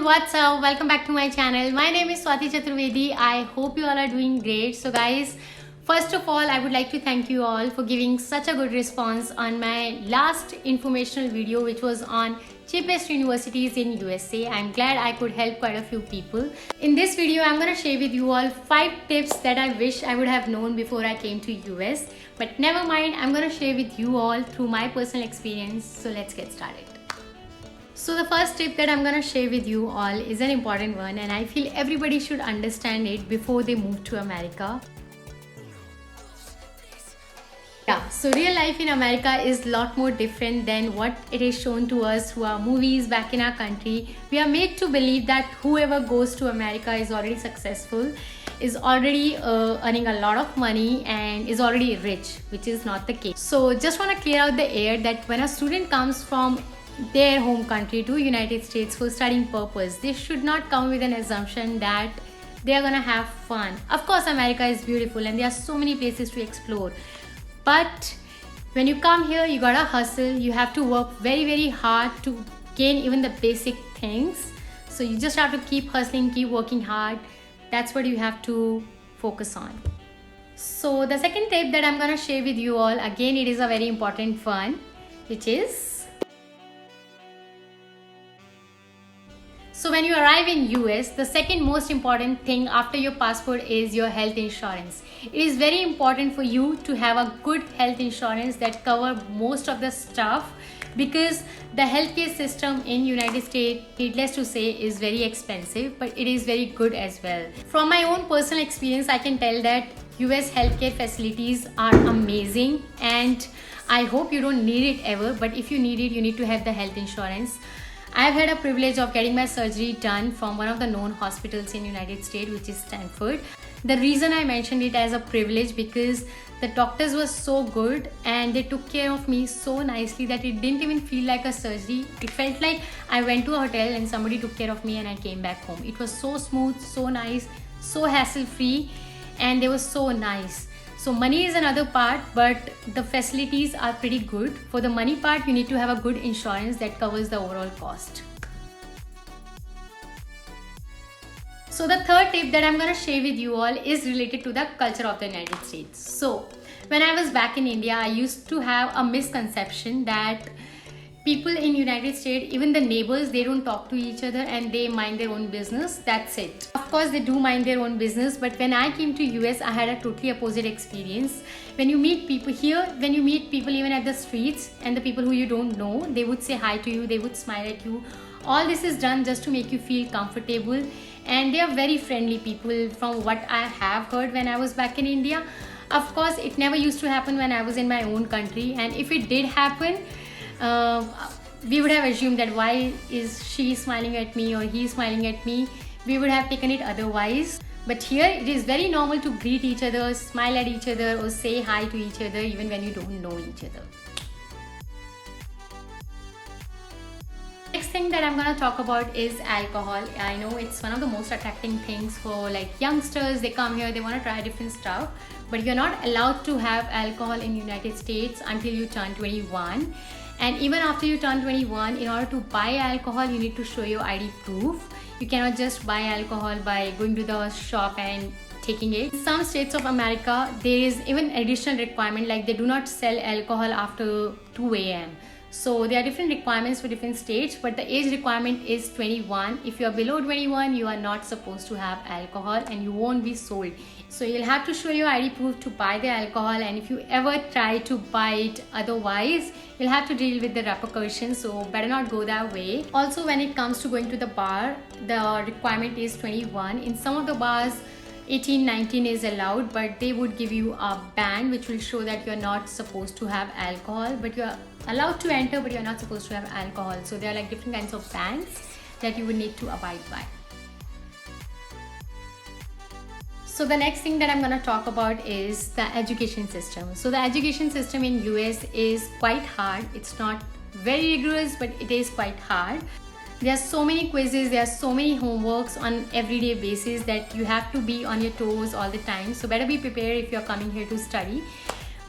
what's up? Welcome back to my channel. My name is Swati Chaturvedi. I hope you all are doing great. So guys, first of all, I would like to thank you all for giving such a good response on my last informational video, which was on cheapest universities in USA. I'm glad I could help quite a few people. In this video, I'm going to share with you all 5 tips that I wish I would have known before I came to US. But never mind, I'm going to share with you all through my personal experience. So let's get started. So the first tip that I'm gonna share with you all is an important one, and I feel everybody should understand it before they move to America. Yeah, so real life in America is a lot more different than what it is shown to us through our movies back in our country. We are made to believe that whoever goes to America is already successful, is already earning a lot of money and is already rich, which is not the case. So just want to clear out the air that when a student comes from their home country to United States for studying purpose, they should not come with an assumption that they are gonna have fun. Of course, America is beautiful and there are so many places to explore, but when you come here, you gotta hustle. You have to work very hard to gain even the basic things. So you just have to keep hustling, keep working hard. That's what you have to focus on. So the second tip that I'm gonna share with you all, again, it is a very important one, which is, so when you arrive in US, the second most important thing after your passport is your health insurance. It is very important for you to have a good health insurance that cover most of the stuff, because the healthcare system in United States, needless to say, is very expensive, but it is very good as well. From my own personal experience, I can tell that US healthcare facilities are amazing, and I hope you don't need it ever, but if you need it, you need to have the health insurance. I've had a privilege of getting my surgery done from one of the known hospitals in United States, which is Stanford. The reason I mentioned it as a privilege because the doctors were so good and they took care of me so nicely that it didn't even feel like a surgery. It felt like I went to a hotel and somebody took care of me and I came back home. It was so smooth, so nice, so hassle-free, and they were so nice. So money is another part, but the facilities are pretty good. For the money part, you need to have a good insurance that covers the overall cost. So the third tip that I'm going to share with you all is related to the culture of the United States. So when I was back in India, I used to have a misconception that people in United States, even the neighbors, they don't talk to each other and they mind their own business. That's it. Of course, they do mind their own business, but when I came to US, I had a totally opposite experience. When you meet people here, when you meet people even at the streets, and the people who you don't know, they would say hi to you, they would smile at you. All this is done just to make you feel comfortable, and they are very friendly people from what I have heard when I was back in India. Of course, it never used to happen when I was in my own country, and if it did happen, we would have assumed that why is she smiling at me or he smiling at me. We would have taken it otherwise. But here it is very normal to greet each other, smile at each other, or say hi to each other even when you don't know each other. Next thing that I'm going to talk about is alcohol. I know it's one of the most attracting things for like youngsters. They come here, they want to try different stuff, but you're not allowed to have alcohol in United States until you turn 21. And even after you turn 21, in order to buy alcohol, you need to show your ID proof. You cannot just buy alcohol by going to the shop and taking it. In some states of America, there is even additional requirement, like they do not sell alcohol after 2 a.m. So there are different requirements for different states, but the age requirement is 21. If you are below 21, you are not supposed to have alcohol and you won't be sold. So you'll have to show your ID proof to buy the alcohol, and if you ever try to buy it otherwise, you'll have to deal with the repercussions, so better not go that way. Also, when it comes to going to the bar, the requirement is 21. In some of the bars, 18, 19 is allowed, but they would give you a band which will show that you're not supposed to have alcohol, but you're allowed to enter, but you're not supposed to have alcohol. So there are like different kinds of bands that you would need to abide by. So the next thing that I'm going to talk about is the education system. So the education system in US is quite hard. It's not very rigorous, but it is quite hard. There are so many quizzes, there are so many homeworks on everyday basis that you have to be on your toes all the time. So better be prepared if you're coming here to study.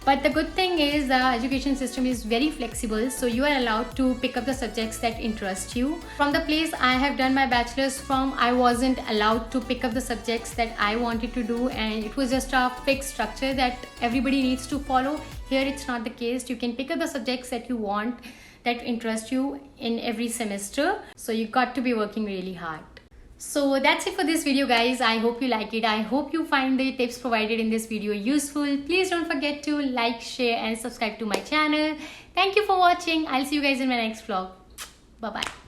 But the good thing is the education system is very flexible, so you are allowed to pick up the subjects that interest you. From the place I have done my bachelor's from, I wasn't allowed to pick up the subjects that I wanted to do, and it was just a fixed structure that everybody needs to follow. Here it's not the case. You can pick up the subjects that you want, that interest you in every semester. So you got to be working really hard. So that's it for this video, guys. I hope you like it. I hope you find the tips provided in this video useful. Please don't forget to like, share and subscribe to my channel. Thank you for watching. I'll see you guys in my next vlog. Bye bye.